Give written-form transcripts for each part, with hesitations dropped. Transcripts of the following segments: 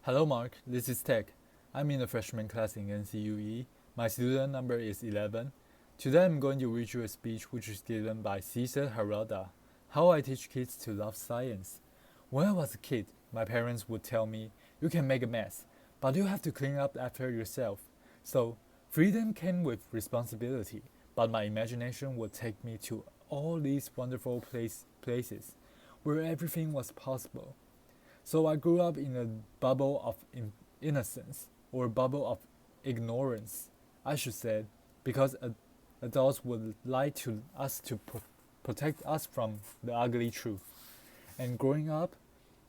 Hello Mark, this is Tech. I'm in the freshman class in NCUE. My student number is 11. Today I'm going to read you a speech which is given by Cesar Harada. How I teach kids to love science. When I was a kid, my parents would tell me, you can make a mess, but you have to clean up after yourself. So, freedom came with responsibility, but my imagination would take me to all these wonderful places where everything was possible. So I grew up in a bubble of innocence, or a bubble of ignorance, I should say, because adults would lie to us to protect us from the ugly truth. And growing up,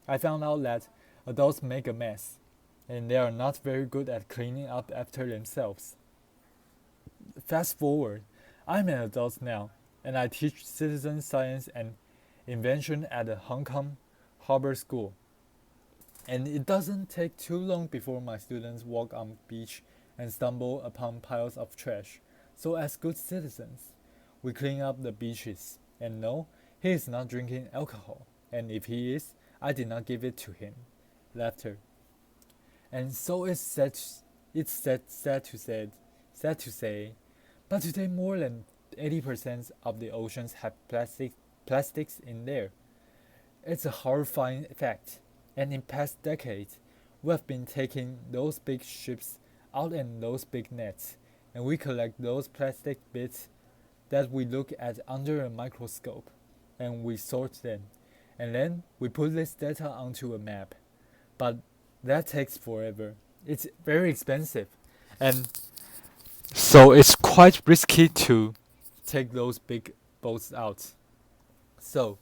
I found out that adults make a mess, and they are not very good at cleaning up after themselves. Fast forward, I'm an adult now, and I teach citizen science and invention at the Hong Kong Harbor School. And it doesn't take too long before my students walk on the beach and stumble upon piles of trash. So as good citizens, we clean up the beaches. And no, he is not drinking alcohol. And if he is, I did not give it to him. Laughter. And so sad to say, but today more than 80% of the oceans have plastics in there. It's a horrifying fact. And in past decades, we have been taking those big ships out in those big nets, and we collect those plastic bits that we look at under a microscope, and we sort them, and then we put this data onto a map. But that takes forever. It's very expensive, and so it's quite risky to take those big boats out. So,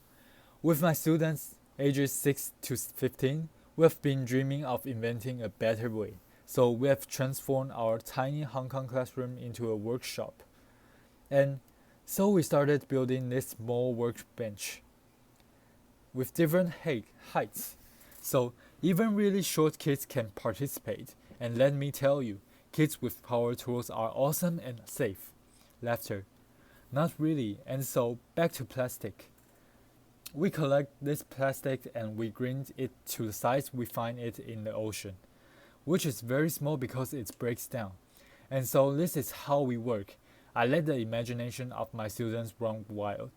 with my students ages 6 to 15, we have been dreaming of inventing a better way. So we have transformed our tiny Hong Kong classroom into a workshop. And so we started building this small workbench with different heights. So even really short kids can participate. And let me tell you, kids with power tools are awesome and safe. Laughter. Not really. And so back to plastic. We collect this plastic and we grind it to the size we find it in the ocean, which is very small because it breaks down. And so this is how we work. I let the imagination of my students run wild.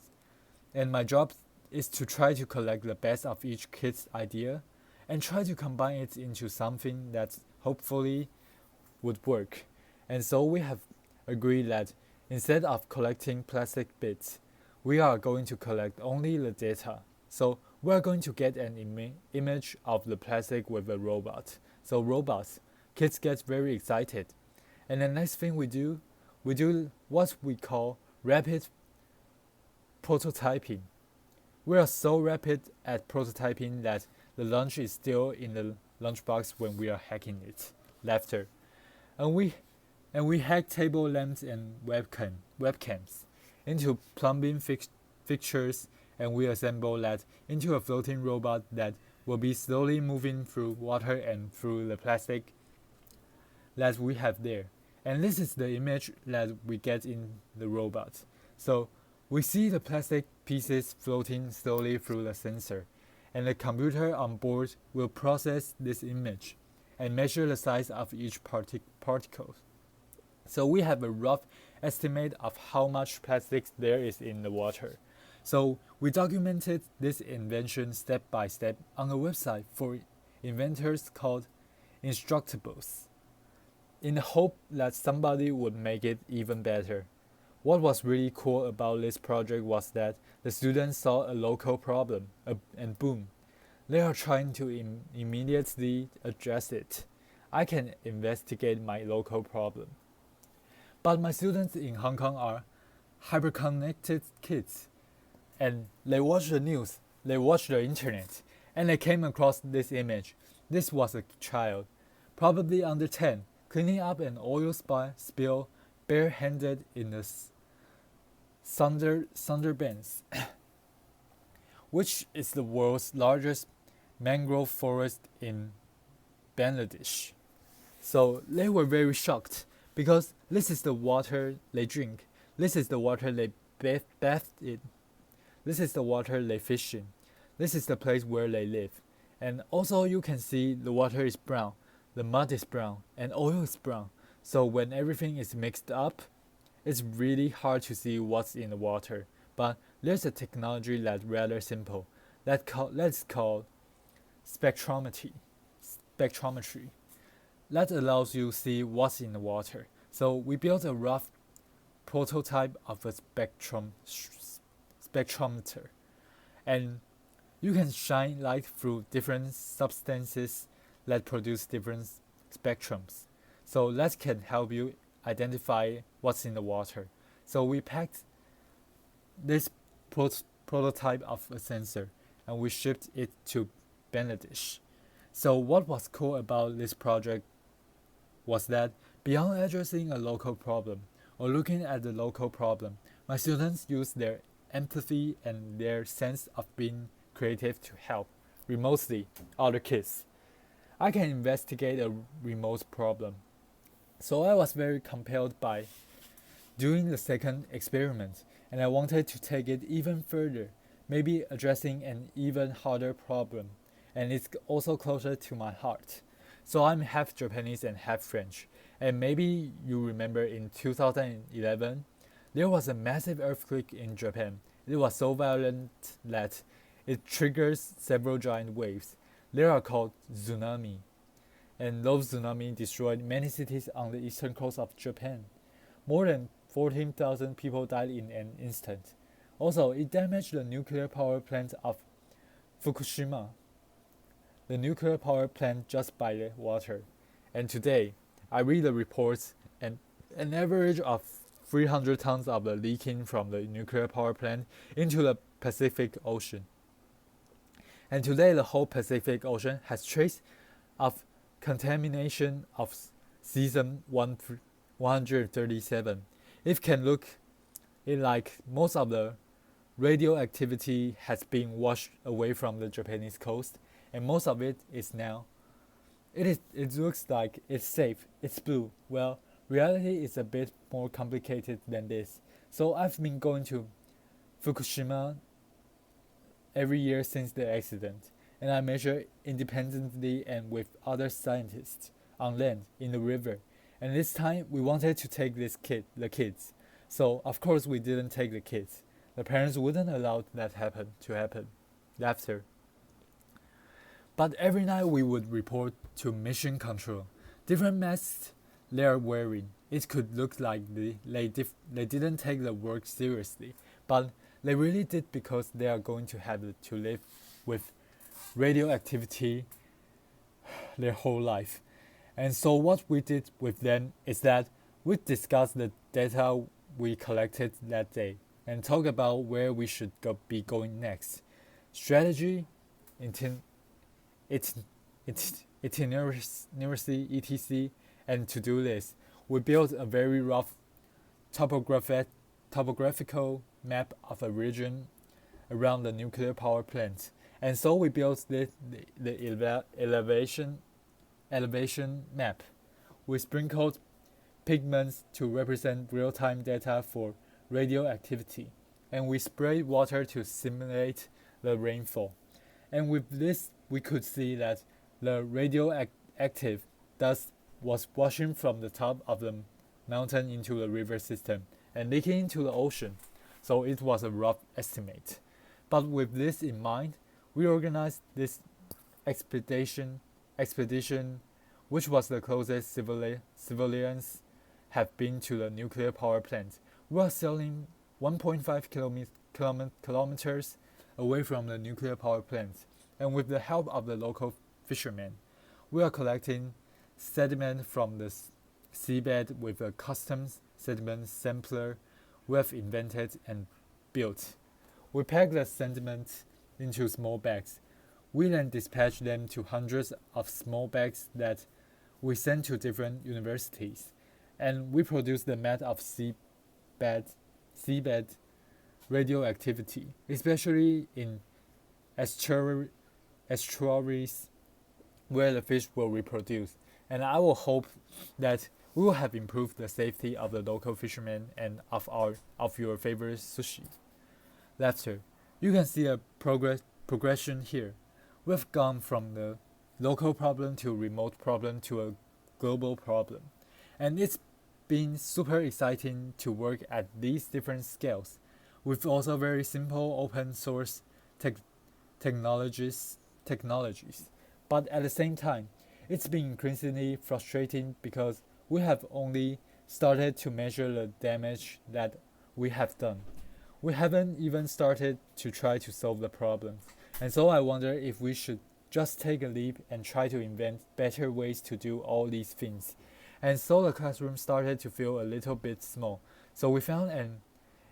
And my job is to try to collect the best of each kid's idea and try to combine it into something that hopefully would work. And so we have agreed that instead of collecting plastic bits, we are going to collect only the data. So we are going to get an image of the plastic with a robot. So robots, kids get very excited. And the next thing we do what we call rapid prototyping. We are so rapid at prototyping that the lunch is still in the lunchbox when we are hacking it. Laughter. And we hack table lamps and webcams into plumbing fixtures, and we assemble that into a floating robot that will be slowly moving through water and through the plastic that we have there. And this is the image that we get in the robot. So we see the plastic pieces floating slowly through the sensor, and the computer on board will process this image and measure the size of each particle. So we have a rough estimate of how much plastic there is in the water. So we documented this invention step by step on a website for inventors called Instructables, in the hope that somebody would make it even better. What was really cool about this project was that the students saw a local problem, and boom, they are trying to immediately address it. I can investigate my local problem. But my students in Hong Kong are hyperconnected kids, and they watch the news, they watch the internet, and they came across this image. This was a child, probably under 10, cleaning up an oil spill barehanded in the Sundarbans, which is the world's largest mangrove forest in Bangladesh. So they were very shocked, because this is the water they drink, this is the water they bathe in, this is the water they fish in, this is the place where they live, And also you can see the water is brown, the mud is brown, and oil is brown. So when everything is mixed up, it's really hard to see what's in the water. But there's a technology that's rather simple. Let's call spectrometry. Spectrometry. That allows you to see what's in the water. So we built a rough prototype of a spectrometer, and you can shine light through different substances that produce different spectrums. So that can help you identify what's in the water. So we packed this prototype of a sensor and we shipped it to Bangladesh. So what was cool about this project was that beyond addressing a local problem or looking at the local problem, my students used their empathy and their sense of being creative to help remotely other kids. I can investigate a remote problem. So I was very compelled by doing the second experiment, and I wanted to take it even further, maybe addressing an even harder problem, and it's also closer to my heart. So I'm half Japanese and half French, and maybe you remember in 2011, there was a massive earthquake in Japan. It was so violent that it triggers several giant waves. They are called tsunami, and those tsunamis destroyed many cities on the eastern coast of Japan. More than 14,000 people died in an instant. Also, it damaged the nuclear power plant of Fukushima, the nuclear power plant just by the water. And today, I read the reports, and an average of 300 tons of the leaking from the nuclear power plant into the Pacific Ocean. And today, the whole Pacific Ocean has trace of contamination of cesium 137. It can look like most of the radioactivity has been washed away from the Japanese coast, and most of it is now. It looks like it's safe, it's blue. Well, reality is a bit more complicated than this. So I've been going to Fukushima every year since the accident, and I measure independently and with other scientists on land, in the river. And this time we wanted to take the kids. So of course we didn't take the kids. The parents wouldn't allow that to happen. After. But every night we would report to mission control. Different masks they are wearing. It could look like they didn't take the work seriously, but they really did, because they are going to have to live with radioactivity their whole life. And so what we did with them is that we discussed the data we collected that day and talk about where we should be going next. Strategy, itinerary, etc. And to do this, we built a very rough topographical map of a region around the nuclear power plant. And so we built the elevation map. We sprinkled pigments to represent real-time data for radioactivity, and we sprayed water to simulate the rainfall. And with this, we could see that the radioactive dust was washing from the top of the mountain into the river system and leaking into the ocean. So it was a rough estimate. But with this in mind, we organized this expedition, which was the closest civilians have been to the nuclear power plant. We are sailing 1.5 kilometers away from the nuclear power plant, and with the help of the local fishermen, we are collecting sediment from the seabed with a custom sediment sampler we have invented and built. We pack the sediment into small bags. We then dispatch them to hundreds of small bags that we send to different universities, and we produce the map of seabed radioactivity, especially in estuaries where the fish will reproduce. And I will hope that we will have improved the safety of the local fishermen and of your favorite sushi. Laughter. You can see a progression here. We've gone from the local problem to remote problem to a global problem. And it's been super exciting to work at these different scales with also very simple open source technologies. But at the same time, it's been increasingly frustrating because we have only started to measure the damage that we have done. We haven't even started to try to solve the problems. And so I wonder if we should just take a leap and try to invent better ways to do all these things. And so the classroom started to feel a little bit small. So we found an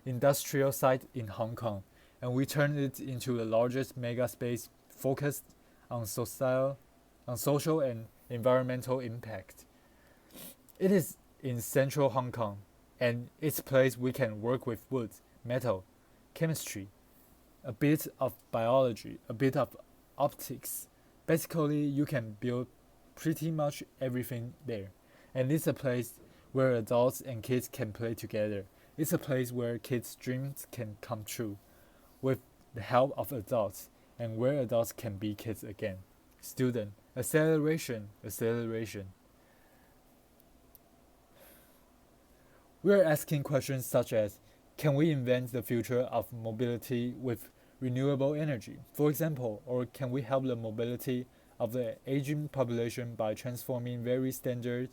industrial site in Hong Kong, and we turned it into the largest mega space focused on social and environmental impact. It is in central Hong Kong, and it's a place we can work with wood, metal, chemistry, a bit of biology, a bit of optics. Basically, you can build pretty much everything there. And it's a place where adults and kids can play together. It's a place where kids' dreams can come true with the help of adults, and where adults can be kids again. Student, acceleration. We're asking questions such as, can we invent the future of mobility with renewable energy, for example, or can we help the mobility of the aging population by transforming very standard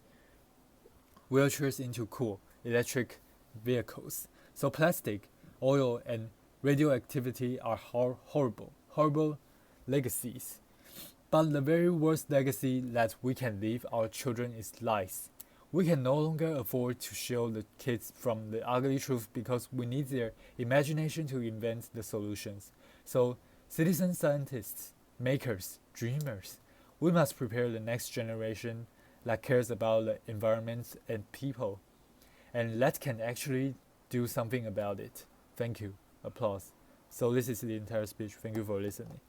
wheelchairs into cool electric vehicles? So plastic, oil, and radioactivity are horrible legacies. But the very worst legacy that we can leave our children is lies. We can no longer afford to shield the kids from the ugly truth because we need their imagination to invent the solutions. So, citizen scientists, makers, dreamers, we must prepare the next generation that cares about the environment and people, and that can actually do something about it. Thank you. Applause. So this is the entire speech. Thank you for listening.